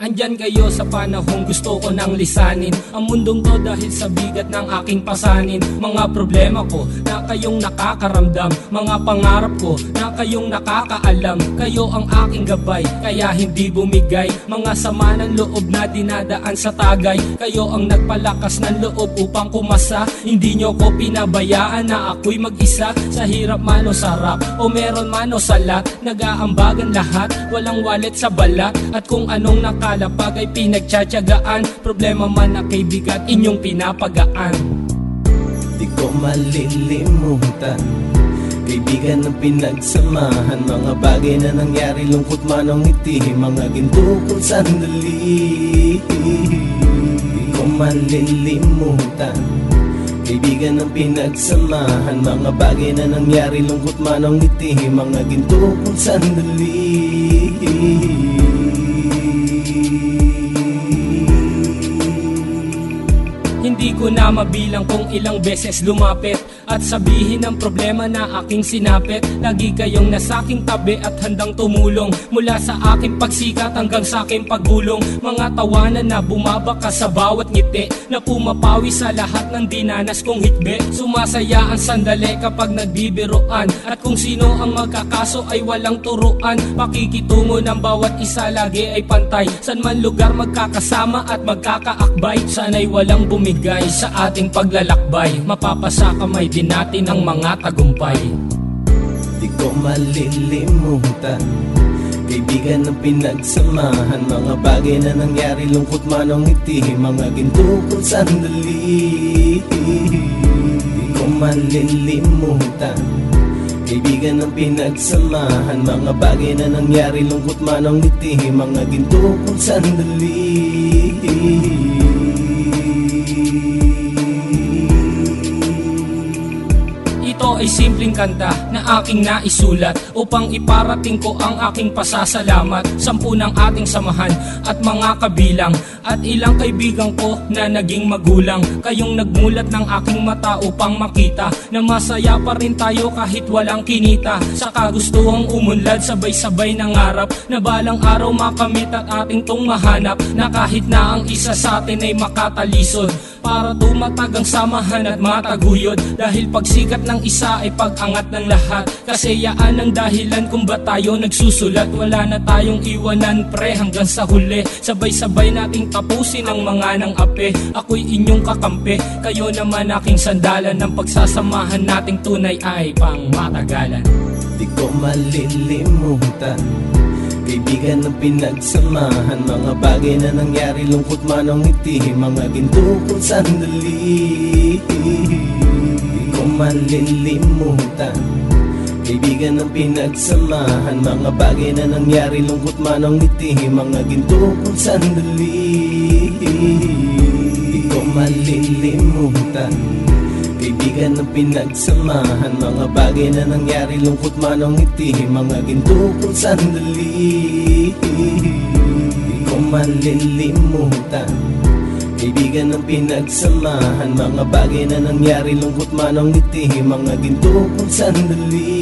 Andyan kayo sa panahong gusto ko nang lisanin ang mundong to dahil sa bigat ng aking pasanin. Mga problema ko na kayong nakakaramdam, mga pangarap ko na kayong nakakaalam. Kayo ang aking gabay, kaya hindi bumigay. Mga sama ng loob na dinadaan sa tagay, kayo ang nagpalakas ng loob upang kumasa. Hindi nyo ko pinabayaan na ako'y mag-isa. Sa hirap man o sarap, o meron man o salat, nag-aambagan lahat, walang wallet sa balat. At kung anong nakalapag ay pinagtsatsagaan, problema man na kaibigan, inyong pinapagaan. Di ko malilimutan, kaibigan ng pinagsamahan, mga bagay na nangyari, lungkot man o ngiti, mga ginto kong sandali. Di ko malilimutan, kaibigan ng pinagsamahan, mga bagay na nangyari, lungkot man o ngiti, mga ginto kong sandali. Hindi ko na mabilang kung ilang beses lumapit at sabihin ang problema na aking sinapit. Lagi kayong nasa aking tabi at handang tumulong, mula sa aking pagsikat hanggang sa aking paggulong. Mga tawanan na bumabaka sa bawat ngiti, na pumapawi sa lahat ng dinanas kong hitbe. Sumasaya ang sandali kapag nagbibiroan, at kung sino ang magkakaso ay walang turuan. Pakikitungo ng bawat isa lagi ay pantay, san man lugar magkakasama at magkakaakbay. Sana'y walang bumigay sa ating paglalakbay, mapapasa kamay din natin ang mga tagumpay. Di ko malilimutan, kaibigan ng pinagsamahan, mga bagay na nangyari, lungkot man o ngiti, mga ginto kong sandali. Di ko malilimutan, kaibigan ng pinagsamahan, mga bagay na nangyari, lungkot man o ngiti, mga ginto kong sandali. Ito ay simpleng kanta na aking naisulat upang iparating ko ang aking pasasalamat. 10 ng ating samahan at mga kabilang, at ilang kaibigan ko na naging magulang. Kayong nagmulat ng aking mata upang makita na masaya pa rin tayo kahit walang kinita. Sa kagustuhang umunlad, sabay-sabay nangarap na balang araw makamit at ating tong mahanap, na kahit na ang isa sa atin ay makatalisod, para tumatag ang samahan at mataguyod. Dahil pagsikat ng isa ay pag-angat ng lahat, kasi yaan ang dahilan kung ba't tayo nagsusulat. Wala na tayong iwanan pre hanggang sa huli, sabay-sabay nating tapusin ang mga nang ape. Ako'y inyong kakampi, kayo naman aking sandalan, ng pagsasamahan nating tunay ay pang matagalan. Di ko malilimutan, kaibigan ng pinagsamahan, mga bagay na nangyari, lungkot man o ngiti, mga ginto kong sandali. Di ko malilimutan, kaibigan ng pinagsamahan, mga bagay na nangyari, lungkot man o ngiti, mga ginto kong sandali. Di ko malilimutan, kaibigan ng pinagsamahan, mga bagay na nangyari, lungkot man o ngiti, mga ginto kong sandali. Di ko malilimutan, kaibigan ng pinagsamahan, mga bagay na nangyari, lungkot man o ngiti, mga ginto kong sandali.